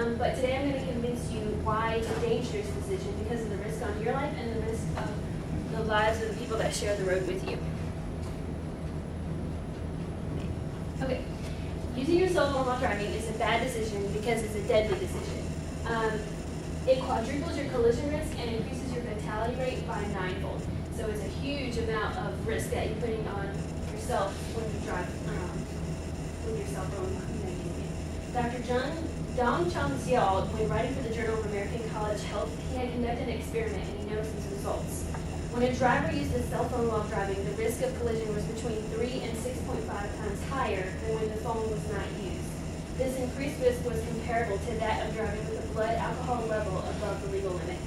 But today I'm going to convince you why it's a dangerous decision because of the risk on your life and the risk of the lives of the people that share the road with you. Okay, using your cell phone while driving is a bad decision because it's a deadly decision. It quadruples your collision risk and increases your fatality rate by 9-fold. So it's a huge amount of risk that you're putting on yourself when you drive with your cell phone. Dr. Dong Chong-Seol, when writing for the Journal of American College Health, he had conducted an experiment and he noticed his results. When a driver used a cell phone while driving, the risk of collision was between 3 and 6.5 times higher than when the phone was not used. This increased risk was comparable to that of driving with a blood alcohol level above the legal limit.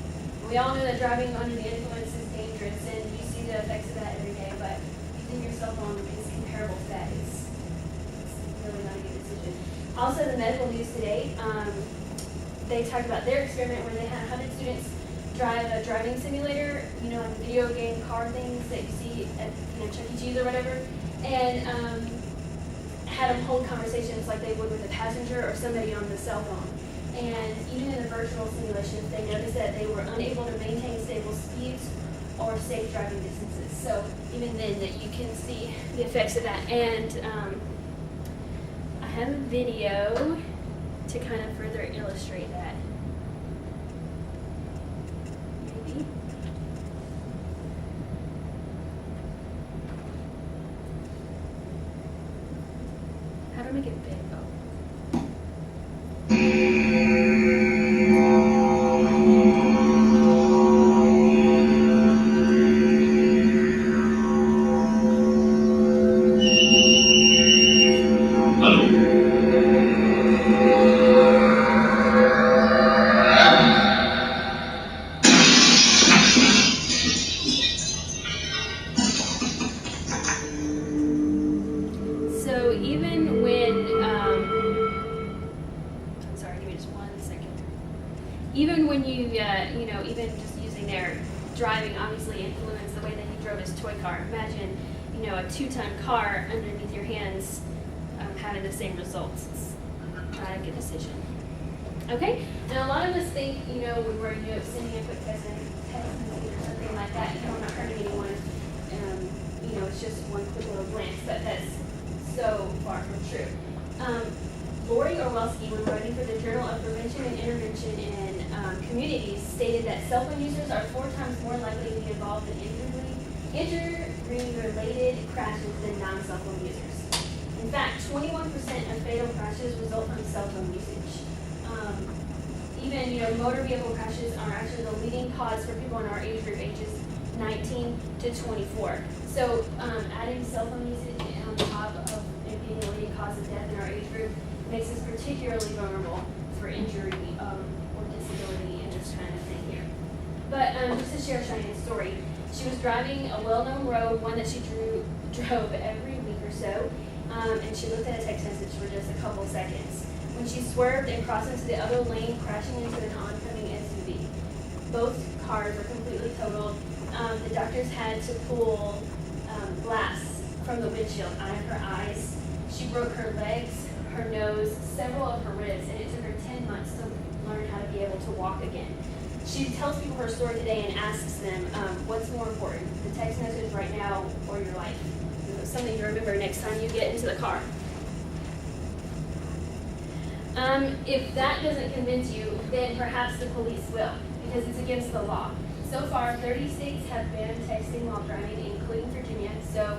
We all know that driving under the influence is dangerous, and you see the effects of that every day, but using your cell phone is comparable to that. It's really not a good decision. Also, the medical news today, they talked about their experiment where they had 100 students drive a driving simulator, like video game car things that you see at Chuck E. Cheese or whatever, and had them hold conversations like they would with a passenger or somebody on the cell phone. And even in the virtual simulations, they noticed that they were unable to maintain stable speeds or safe driving distances. So even then, that you can see the effects of that. And I have a video to kind of further illustrate that. Maybe. How do I make it big? Oh. So even when, sorry, give me just 1 second. Even when you, even just using their driving obviously influenced the way that he drove his toy car. Imagine, a 2-ton car underneath your hands having the same results. It's not a good decision. Okay, and a lot of us think, when we're sending a quick text message or something like that, we're not hurting anyone. It's just one quick little glance, but that's so far from true. Lori Orwellski, when writing for the Journal of Prevention and Intervention in Communities, stated that cell phone users are 4 times more likely to be involved in injury-related crashes than non-cell phone users. In fact, 21% of fatal crashes result from cell phone usage. Even, motor vehicle crashes are actually the leading cause for people in our age group, ages 19 to 24. So adding cell phone usage on top of it being the leading cause of death in our age group makes us particularly vulnerable for injury or disability and this kind of thing here. But just to share Cheyenne's story, she was driving a well-known road, one that she drove every week or so, and she looked at a text message for just a couple seconds when she swerved and crossed into the other lane, crashing into an oncoming SUV. Both cars were completely totaled. The doctors had to pull glass from the windshield out of her eyes. She broke her legs, her nose, several of her ribs, and it took her 10 months to learn how to be able to walk again. She tells people her story today and asks them, what's more important, the text message right now or your life? Something to remember next time you get into the car. If that doesn't convince you, then perhaps the police will, because it's against the law. So far, 30 states have banned texting while driving, including Virginia. So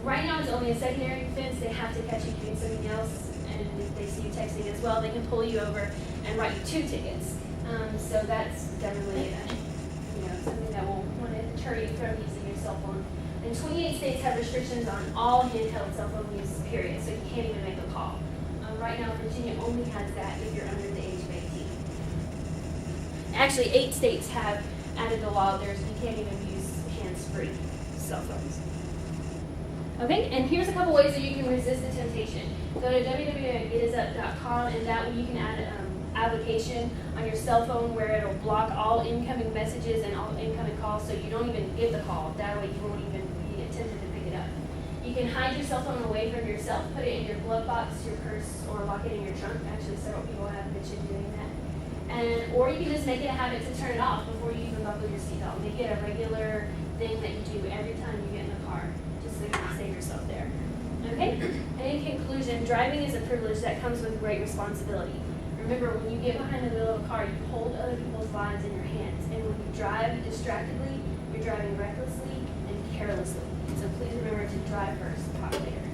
right now it's only a secondary offense. They have to catch you doing something else, and if they see you texting as well, they can pull you over and write you 2 tickets. So that's definitely something that will want to deter you from using your cell phone. And 28 states have restrictions on all handheld cell phone use, period, so you can't even make a call. Right now, Virginia only has that if you're under the age of 18. Actually, 8 states have added the law. You can't even use hands-free cell phones. Okay, and here's a couple ways that you can resist the temptation. Go to www.getisup.com, and that way you can add an application on your cell phone where it'll block all incoming messages and all incoming calls, so you don't even get the call. That way you won't even be tempted to pick it up. You can hide your cell phone away from yourself, put it in your glove box, your purse, or lock it in your trunk. Actually, several people have mentioned Or you can just make it a habit to turn it off before you even buckle your seatbelt. Make it a regular thing that you do every time you get in the car, just so you can save yourself there. Okay? And in conclusion, driving is a privilege that comes with great responsibility. Remember, when you get behind the wheel of a car, you hold other people's lives in your hands. And when you drive distractedly, you're driving recklessly and carelessly. So please remember to drive first, talk later.